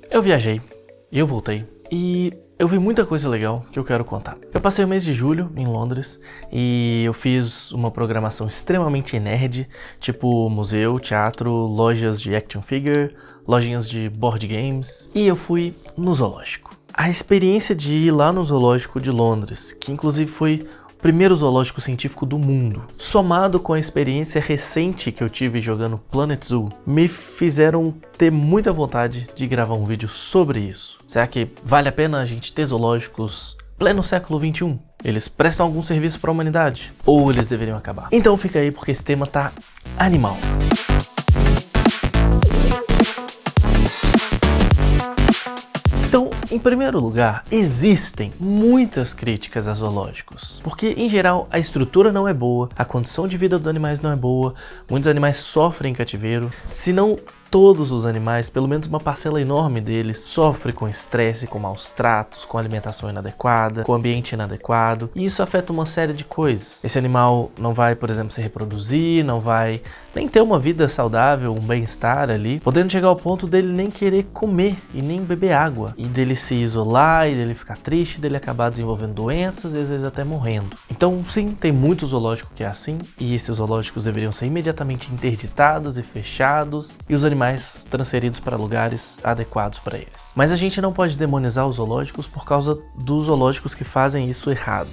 Eu viajei, eu voltei e eu vi muita coisa legal que eu quero contar. Eu passei o mês de julho em Londres e eu fiz uma programação extremamente nerd, tipo museu, teatro, lojas de action figure, lojinhas de board games, e eu fui no zoológico. A experiência de ir lá no zoológico de Londres, que inclusive foi o primeiro zoológico científico do mundo, somado com a experiência recente que eu tive jogando Planet Zoo, me fizeram ter muita vontade de gravar um vídeo sobre isso. Será que vale a pena a gente ter zoológicos pleno século XXI? Eles prestam algum serviço para a humanidade? Ou eles deveriam acabar? Então fica aí porque esse tema tá animal. Então, em primeiro lugar, existem muitas críticas a zoológicos, porque em geral a estrutura não é boa, a condição de vida dos animais não é boa, muitos animais sofrem em cativeiro, se não todos os animais, pelo menos uma parcela enorme deles, sofre com estresse, com maus tratos, com alimentação inadequada, com ambiente inadequado, e isso afeta uma série de coisas. Esse animal não vai, por exemplo, se reproduzir, não vai nem ter uma vida saudável, um bem-estar ali, podendo chegar ao ponto dele nem querer comer e nem beber água, e dele se isolar, e dele ficar triste, dele acabar desenvolvendo doenças e às vezes até morrendo. Então sim, tem muito zoológico que é assim, e esses zoológicos deveriam ser imediatamente interditados e fechados, e os animais transferidos para lugares adequados para eles. Mas a gente não pode demonizar os zoológicos por causa dos zoológicos que fazem isso errado.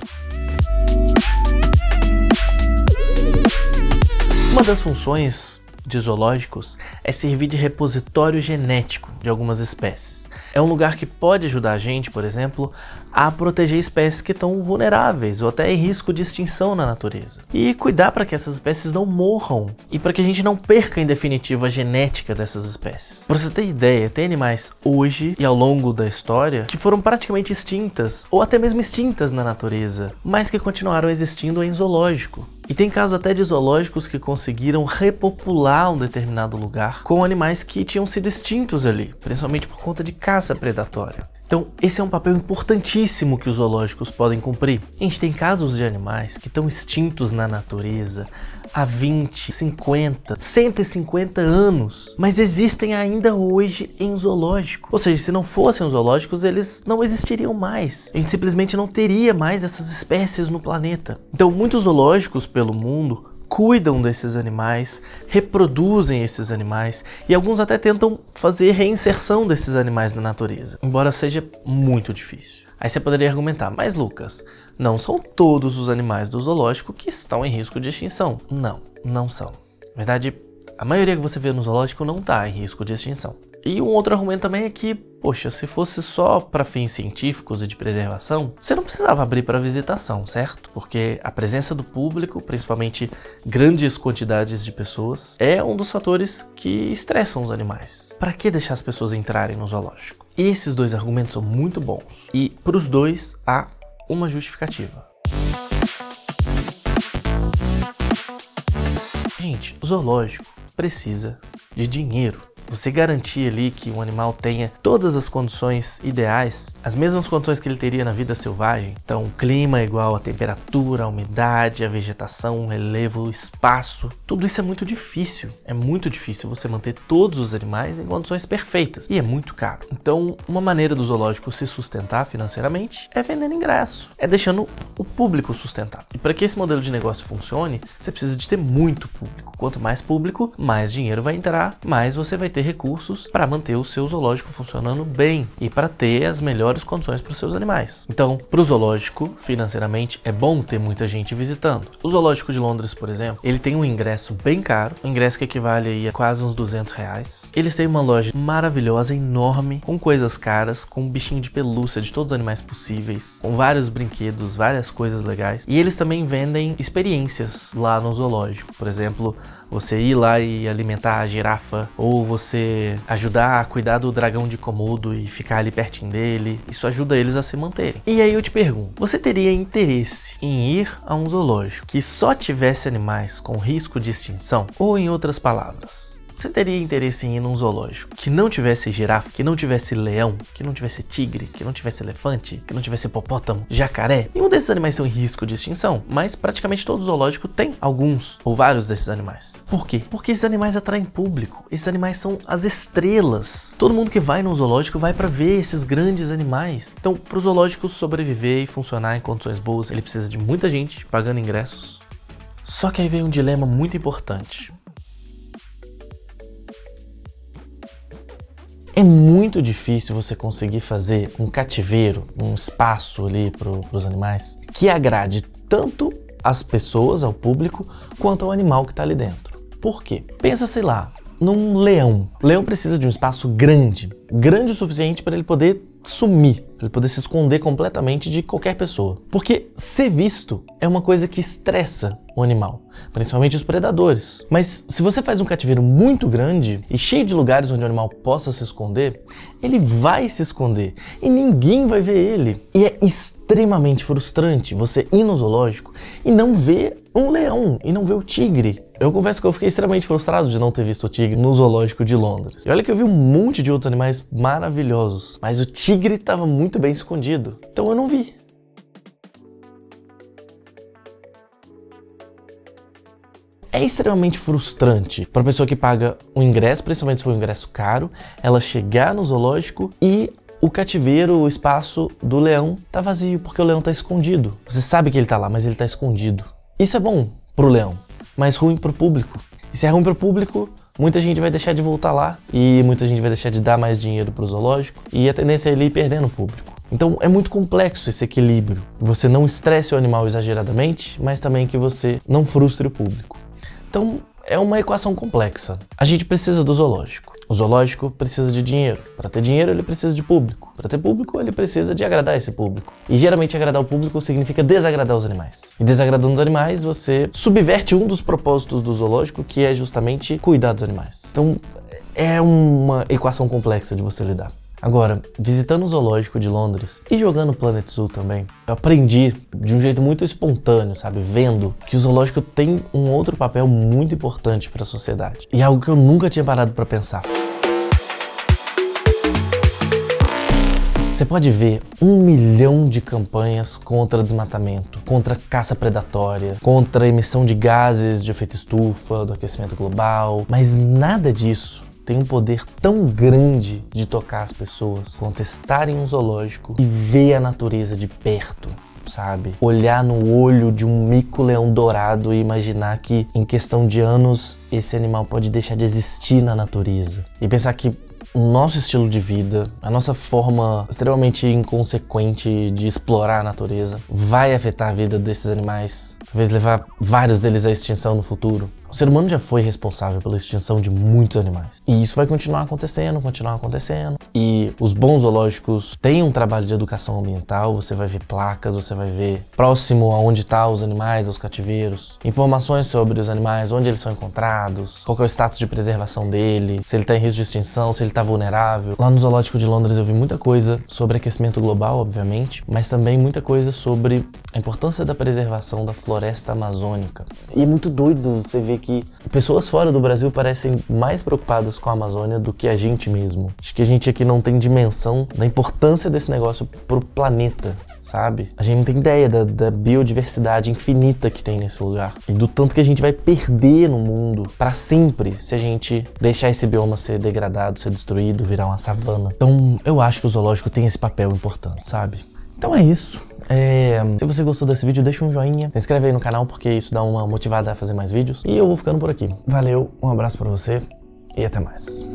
Uma das funções de zoológicos é servir de repositório genético de algumas espécies. É um lugar que pode ajudar a gente, por exemplo, a proteger espécies que estão vulneráveis ou até em risco de extinção na natureza. E cuidar para que essas espécies não morram e para que a gente não perca em definitivo a genética dessas espécies. Para você ter ideia, tem animais hoje e ao longo da história que foram praticamente extintas ou até mesmo extintas na natureza, mas que continuaram existindo em zoológico. E tem casos até de zoológicos que conseguiram repopular um determinado lugar com animais que tinham sido extintos ali, principalmente por conta de caça predatória. Então, esse é um papel importantíssimo que os zoológicos podem cumprir. A gente tem casos de animais que estão extintos na natureza há 20, 50, 150 anos, mas existem ainda hoje em zoológico. Ou seja, se não fossem os zoológicos, eles não existiriam mais. A gente simplesmente não teria mais essas espécies no planeta. Então, muitos zoológicos pelo mundo cuidam desses animais, reproduzem esses animais e alguns até tentam fazer reinserção desses animais na natureza, embora seja muito difícil. Aí você poderia argumentar, mas Lucas, não são todos os animais do zoológico que estão em risco de extinção. Não, não são. Na verdade, a maioria que você vê no zoológico não está em risco de extinção. E um outro argumento também é que, poxa, se fosse só para fins científicos e de preservação, você não precisava abrir para visitação, certo? Porque a presença do público, principalmente grandes quantidades de pessoas, é um dos fatores que estressam os animais. Para que deixar as pessoas entrarem no zoológico? E esses dois argumentos são muito bons. E para os dois há uma justificativa. Gente, o zoológico precisa de dinheiro. Você garantir ali que um animal tenha todas as condições ideais, as mesmas condições que ele teria na vida selvagem. Então, o clima é igual, a temperatura, a umidade, a vegetação, o relevo, o espaço. Tudo isso é muito difícil. É muito difícil você manter todos os animais em condições perfeitas. E é muito caro. Então, uma maneira do zoológico se sustentar financeiramente é vendendo ingresso. É deixando o público sustentar. E para que esse modelo de negócio funcione, você precisa de ter muito público. Quanto mais público, mais dinheiro vai entrar, mais você vai ter recursos para manter o seu zoológico funcionando bem e para ter as melhores condições para os seus animais. Então, para o zoológico, financeiramente, é bom ter muita gente visitando. O zoológico de Londres, por exemplo, ele tem um ingresso bem caro, um ingresso que equivale aí a quase uns R$200. Eles têm uma loja maravilhosa, enorme, com coisas caras, com um bichinho de pelúcia de todos os animais possíveis, com vários brinquedos, várias coisas legais. E eles também vendem experiências lá no zoológico. Por exemplo, você ir lá e alimentar a girafa, ou você ajudar a cuidar do dragão de Komodo e ficar ali pertinho dele. Isso ajuda eles a se manterem. E aí eu te pergunto, você teria interesse em ir a um zoológico que só tivesse animais com risco de extinção? Ou em outras palavras, você teria interesse em ir num zoológico que não tivesse girafa, que não tivesse leão, que não tivesse tigre, que não tivesse elefante, que não tivesse hipopótamo, jacaré? Nenhum desses animais estão em risco de extinção, mas praticamente todo zoológico tem alguns ou vários desses animais. Por quê? Porque esses animais atraem público. Esses animais são as estrelas. Todo mundo que vai num zoológico vai para ver esses grandes animais. Então, para o zoológico sobreviver e funcionar em condições boas, ele precisa de muita gente pagando ingressos. Só que aí vem um dilema muito importante. É muito difícil você conseguir fazer um cativeiro, um espaço ali para os animais que agrade tanto as pessoas, ao público, quanto ao animal que está ali dentro. Por quê? Pensa, sei lá, num leão. O leão precisa de um espaço grande, grande o suficiente para ele poder sumir, para ele poder se esconder completamente de qualquer pessoa. Porque ser visto é uma coisa que estressa o animal, principalmente os predadores. Mas se você faz um cativeiro muito grande e cheio de lugares onde o animal possa se esconder, ele vai se esconder e ninguém vai ver ele. E é extremamente frustrante você ir no zoológico e não ver um leão e não ver o tigre. Eu confesso que eu fiquei extremamente frustrado de não ter visto o tigre no zoológico de Londres. E olha que eu vi um monte de outros animais maravilhosos, mas o tigre estava muito bem escondido, então eu não vi. É extremamente frustrante para a pessoa que paga um ingresso, principalmente se for um ingresso caro, ela chegar no zoológico e o cativeiro, o espaço do leão tá vazio, porque o leão tá escondido. Você sabe que ele tá lá, mas ele tá escondido. Isso é bom pro leão, mas ruim pro público. E se é ruim pro público, muita gente vai deixar de voltar lá e muita gente vai deixar de dar mais dinheiro pro zoológico e a tendência é ele ir perdendo o público. Então é muito complexo esse equilíbrio. Você não estresse o animal exageradamente, mas também que você não frustre o público. Então é uma equação complexa. A gente precisa do zoológico. O zoológico precisa de dinheiro. Para ter dinheiro, ele precisa de público. Para ter público, ele precisa de agradar esse público. E geralmente agradar o público significa desagradar os animais. E desagradando os animais, você subverte um dos propósitos do zoológico, que é justamente cuidar dos animais. Então é uma equação complexa de você lidar. Agora, visitando o zoológico de Londres e jogando Planet Zoo também, eu aprendi de um jeito muito espontâneo, sabe? Vendo que o zoológico tem um outro papel muito importante para a sociedade. E é algo que eu nunca tinha parado para pensar. Você pode ver 1 milhão de campanhas contra desmatamento, contra caça predatória, contra a emissão de gases de efeito estufa, do aquecimento global, mas nada disso tem um poder tão grande de tocar as pessoas quanto estar em um zoológico e ver a natureza de perto, sabe? Olhar no olho de um mico-leão dourado e imaginar que em questão de anos esse animal pode deixar de existir na natureza. E pensar que o nosso estilo de vida, a nossa forma extremamente inconsequente de explorar a natureza vai afetar a vida desses animais, talvez levar vários deles à extinção no futuro. O ser humano já foi responsável pela extinção de muitos animais. E isso vai continuar acontecendo. E os bons zoológicos têm um trabalho de educação ambiental, você vai ver placas, você vai ver próximo aonde estão os animais, os cativeiros, informações sobre os animais, onde eles são encontrados, qual que é o status de preservação dele, se ele está em risco de extinção, se ele está vulnerável. Lá no Zoológico de Londres eu vi muita coisa sobre aquecimento global, obviamente, mas também muita coisa sobre a importância da preservação da floresta amazônica. E é muito doido você ver que pessoas fora do Brasil parecem mais preocupadas com a Amazônia do que a gente mesmo. Acho que a gente aqui não tem dimensão da importância desse negócio pro planeta, sabe? A gente não tem ideia da biodiversidade infinita que tem nesse lugar e do tanto que a gente vai perder no mundo pra sempre se a gente deixar esse bioma ser degradado, ser destruído, virar uma savana. Então eu acho que o zoológico tem esse papel importante, sabe? Então é isso. Se você gostou desse vídeo, deixa um joinha, se inscreve aí no canal porque isso dá uma motivada a fazer mais vídeos. E eu vou ficando por aqui. Valeu, um abraço pra você e até mais.